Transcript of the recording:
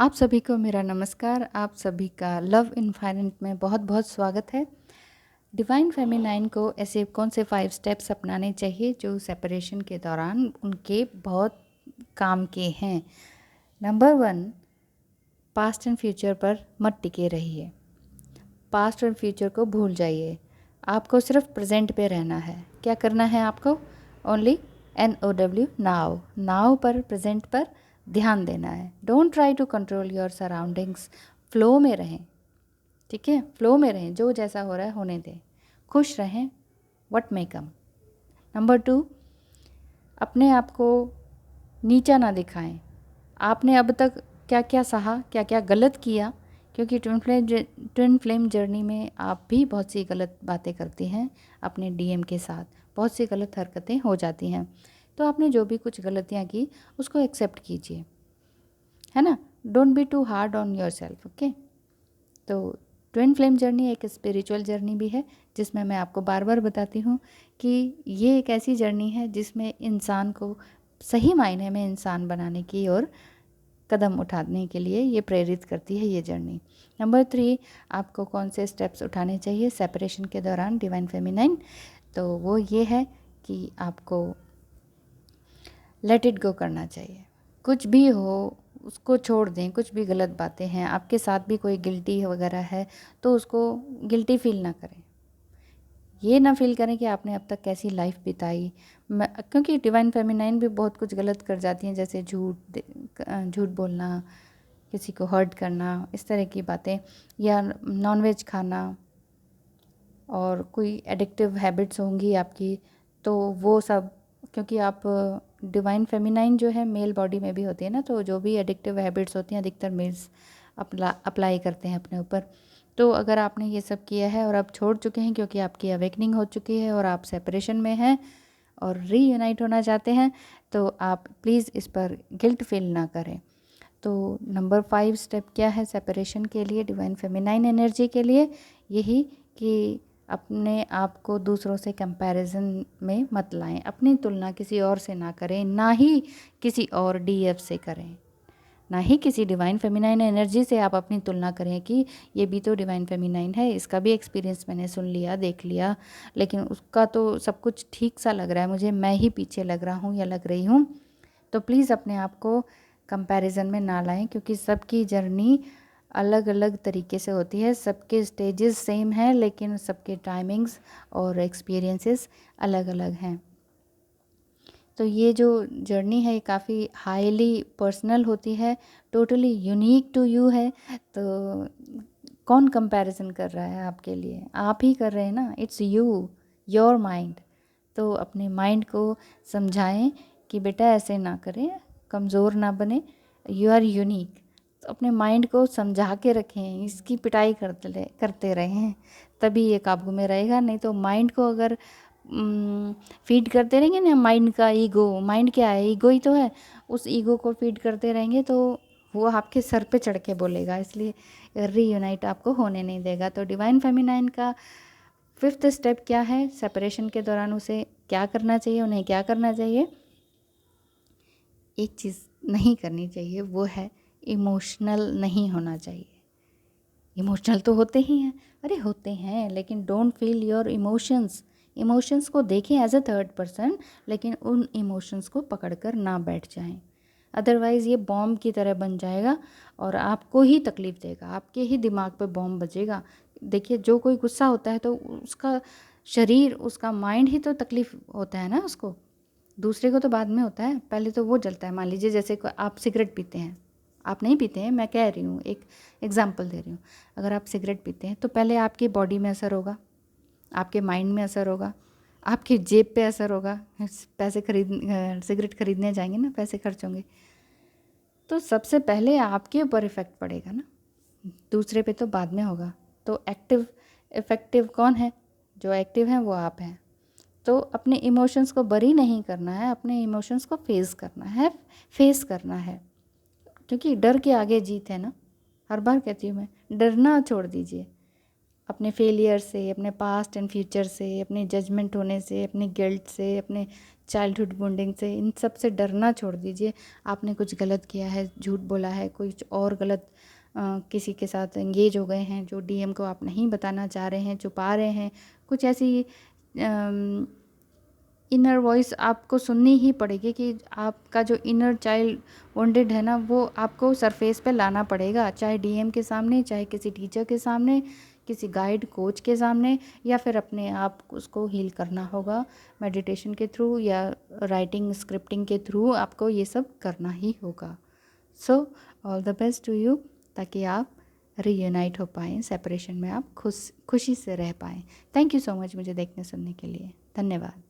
आप सभी को मेरा नमस्कार। आप सभी का लव इनफाइनाइट में बहुत बहुत स्वागत है। डिवाइन फेमिनाइन को ऐसे कौन से 5 स्टेप्स अपनाने चाहिए जो सेपरेशन के दौरान उनके बहुत काम के हैं। नंबर 1, पास्ट एंड फ्यूचर पर मत टिके रहिए। पास्ट और फ्यूचर को भूल जाइए। आपको सिर्फ प्रेजेंट पे रहना है। क्या करना है आपको? Only NOW, now. नाउ पर, प्रेजेंट पर ध्यान देना है। Don't try to control your surroundings. Flow में रहें, ठीक है? फ्लो में रहें, जो जैसा हो रहा है होने दें। खुश रहें, व्हाट मे कम। नंबर 2, अपने आप को नीचा ना दिखाएं। आपने अब तक क्या क्या सहा, क्या क्या गलत किया, क्योंकि ट्विन फ्लेम जर्नी में आप भी बहुत सी गलत बातें करती हैं अपने DM के साथ। बहुत सी गलत हरकतें हो जाती हैं। तो आपने जो भी कुछ गलतियाँ की उसको एक्सेप्ट कीजिए, है ना? Don't be too hard on yourself, okay? तो ट्विन फ्लेम जर्नी एक स्पिरिचुअल जर्नी भी है, जिसमें मैं आपको बार बार बताती हूँ कि ये एक ऐसी जर्नी है जिसमें इंसान को सही मायने में इंसान बनाने की और कदम उठाने के लिए ये प्रेरित करती है ये जर्नी। नंबर 3, आपको कौन से स्टेप्स उठाने चाहिए सेपरेशन के दौरान डिवाइन फेमिनाइन? तो वो ये है कि आपको लेट इट गो करना चाहिए। कुछ भी हो उसको छोड़ दें। कुछ भी गलत बातें हैं, आपके साथ भी कोई गिल्टी वगैरह है तो उसको गिल्टी फील ना करें। ये ना फील करें कि आपने अब तक कैसी लाइफ बिताई। क्योंकि डिवाइन फेमिनाइन भी बहुत कुछ गलत कर जाती हैं, जैसे झूठ बोलना, किसी को हर्ट करना, इस तरह की बातें, या नॉनवेज खाना, और कोई एडिक्टिव हैबिट्स होंगी आपकी, तो वो सब, क्योंकि आप डिवाइन फेमिनाइन जो है मेल बॉडी में भी होती है ना, तो जो भी एडिक्टिव हैबिट्स होती हैं अधिकतर मेल्स अप्लाई करते हैं अपने ऊपर। तो अगर आपने ये सब किया है और आप छोड़ चुके हैं क्योंकि आपकी अवेकनिंग हो चुकी है और आप सेपरेशन में हैं और रीयूनाइट होना चाहते हैं, तो आप प्लीज़ इस पर गिल्ट फील ना करें। तो नंबर 5 स्टेप क्या है सेपरेशन के लिए, डिवाइन फेमिनाइन एनर्जी के लिए? यही कि अपने आप को दूसरों से कंपैरिजन में मत लाएं। अपनी तुलना किसी और से ना करें, ना ही किसी और DF से करें, ना ही किसी डिवाइन फेमिनाइन एनर्जी से आप अपनी तुलना करें कि ये भी तो डिवाइन फेमिनाइन है, इसका भी एक्सपीरियंस मैंने सुन लिया, देख लिया, लेकिन उसका तो सब कुछ ठीक सा लग रहा है मुझे, मैं ही पीछे लग रहा हूँ या लग रही हूँ। तो प्लीज़ अपने आप को कंपैरिजन में ना लाएं, क्योंकि सबकी जर्नी अलग अलग तरीके से होती है। सबके स्टेजेस सेम हैं, लेकिन सबके टाइमिंग्स और एक्सपीरियंसेस अलग अलग हैं। तो ये जो जर्नी है ये काफ़ी हाईली पर्सनल होती है, टोटली यूनिक टू यू है। तो कौन कंपैरिजन कर रहा है आपके लिए? आप ही कर रहे हैं ना। It's you, your mind. तो अपने माइंड को समझाएं कि बेटा ऐसे ना करें, कमज़ोर ना बने, यू आर यूनिक। तो अपने माइंड को समझा के रखें, इसकी पिटाई करते रहें, तभी ये काबू में रहेगा। नहीं तो माइंड को अगर फीड करते रहेंगे ना, माइंड का ईगो, माइंड क्या है? ईगो ही तो है। उस ईगो को फीड करते रहेंगे तो वो आपके सर पे चढ़ के बोलेगा, इसलिए रीयूनाइट आपको होने नहीं देगा। तो डिवाइन फेमिनाइन का 5th स्टेप क्या है सेपरेशन के दौरान? उसे क्या करना चाहिए, उन्हें क्या करना चाहिए? एक चीज़ नहीं करनी चाहिए, वो है इमोशनल नहीं होना चाहिए। इमोशनल तो होते ही हैं, अरे होते हैं, लेकिन don't feel your emotions. Emotions को देखें एज अ थर्ड पर्सन, लेकिन उन इमोशंस को पकड़कर ना बैठ जाएं। अदरवाइज़ ये बॉम्ब की तरह बन जाएगा और आपको ही तकलीफ़ देगा, आपके ही दिमाग पे बॉम्ब बजेगा। देखिए, जो कोई गुस्सा होता है तो उसका शरीर, उसका माइंड ही तो तकलीफ़ होता है ना उसको। दूसरे को तो बाद में होता है, पहले तो वो जलता है। मान लीजिए जैसे आप सिगरेट पीते हैं, आप नहीं पीते हैं, मैं कह रही हूँ, एक एग्जांपल दे रही हूँ। अगर आप सिगरेट पीते हैं तो पहले आपकी बॉडी में असर होगा, आपके माइंड में असर होगा, आपकी जेब पे असर होगा। पैसे सिगरेट खरीदने जाएंगे ना, पैसे खर्च होंगे, तो सबसे पहले आपके ऊपर इफ़ेक्ट पड़ेगा ना, दूसरे पे तो बाद में होगा। तो एक्टिव इफ़ेक्टिव कौन है? जो एक्टिव है वो आप हैं। तो अपने इमोशंस को बरी नहीं करना है, अपने इमोशंस को फेस करना है, क्योंकि डर के आगे जीत है ना। हर बार कहती हूँ मैं, डरना छोड़ दीजिए। अपने फेलियर से, अपने पास्ट एंड फ्यूचर से, अपने जजमेंट होने से, अपने गिल्ट से, अपने चाइल्डहुड बॉन्डिंग से, इन सब से डरना छोड़ दीजिए। आपने कुछ गलत किया है, झूठ बोला है, कुछ और गलत किसी के साथ एंगेज हो गए हैं जो डीएम को आप नहीं बताना चाह रहे हैं, छुपा रहे हैं, कुछ ऐसी इनर वॉइस आपको सुननी ही पड़ेगी कि आपका जो इनर चाइल्ड वॉन्टेड है ना, वो आपको सरफेस पे लाना पड़ेगा, चाहे डीएम के सामने, चाहे किसी टीचर के सामने, किसी गाइड कोच के सामने, या फिर अपने आप उसको हील करना होगा मेडिटेशन के थ्रू या राइटिंग स्क्रिप्टिंग के थ्रू। आपको ये सब करना ही होगा। So all the best to you, ताकि आप रीयूनाइट हो पाएँ, सेपरेशन में आप खुशी से रह पाएँ। थैंक यू सो मच मुझे देखने सुनने के लिए। धन्यवाद।